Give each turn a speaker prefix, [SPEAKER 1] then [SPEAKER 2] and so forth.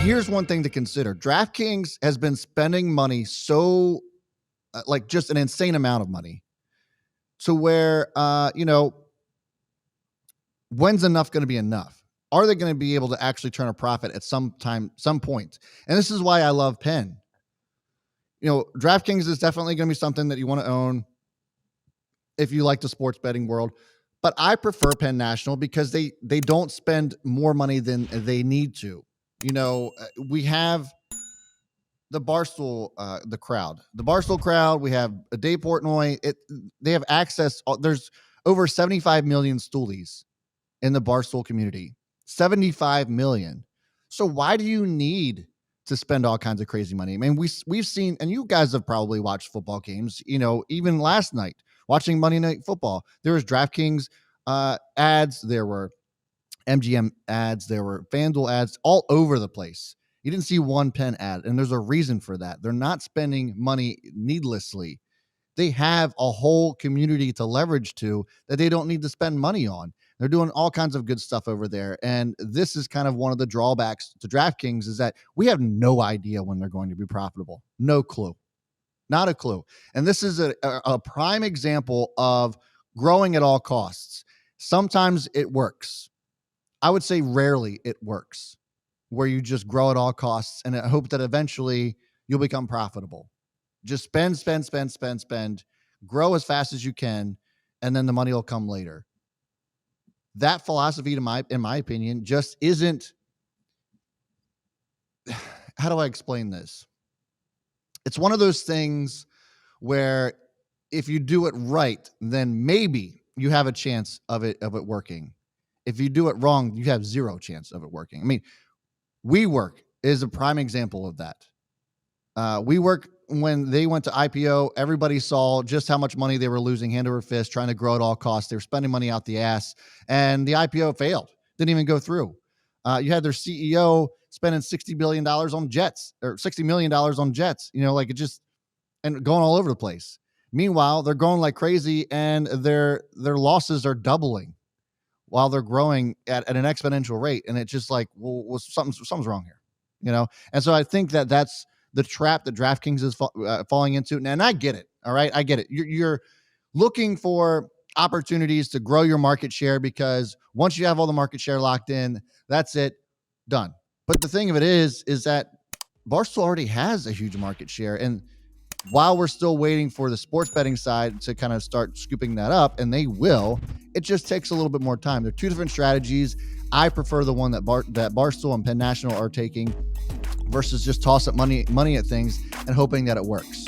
[SPEAKER 1] here's one thing to consider. DraftKings has been spending money so like just an insane amount of money to where, when's enough going to be enough? Are they going to be able to actually turn a profit at some point? And this is why I love Penn. DraftKings is definitely going to be something that you want to own if you like the sports betting world. But I prefer Penn National because they don't spend more money than they need to. We have the Barstool, the Barstool crowd. We have a Dave Portnoy. They have access. There's over 75 million stoolies in the Barstool community. 75 million. So why do you need to spend all kinds of crazy money? I mean, we've seen, and you guys have probably watched football games, even last night, watching Monday Night Football. There was DraftKings ads. There were MGM ads. There were FanDuel ads all over the place. You didn't see one Penn ad, and there's a reason for that. They're not spending money needlessly. They have a whole community to leverage to that they don't need to spend money on. They're doing all kinds of good stuff over there. And this is kind of one of the drawbacks to DraftKings is that we have no idea when they're going to be profitable. No clue. Not a clue. And this is a prime example of growing at all costs. Sometimes it works. I would say rarely it works, where you just grow at all costs and hope that eventually you'll become profitable. Just spend, grow as fast as you can, and then the money will come later. That philosophy, in my opinion, just isn't. How do I explain this? It's one of those things where if you do it right, then maybe you have a chance of it working. If you do it wrong, you have zero chance of it working. I mean, WeWork is a prime example of that. WeWork, when they went to IPO, everybody saw just how much money they were losing hand over fist, trying to grow at all costs. They were spending money out the ass, and the IPO failed. Didn't even go through. You had their CEO spending $60 billion on jets, or $60 million on jets, and going all over the place. Meanwhile, they're going like crazy, and their losses are doubling while they're growing at an exponential rate. And it's just like, well, something's wrong here, And so I think that's the trap that DraftKings is falling into. And I get it. All right. I get it. You're looking for opportunities to grow your market share because once you have all the market share locked in, that's it, done. But the thing of it is that Barstool already has a huge market share. And while we're still waiting for the sports betting side to kind of start scooping that up, and they will, it just takes a little bit more time. They're two different strategies. I prefer the one that Barstool and Penn National are taking versus just toss up money at things and hoping that it works.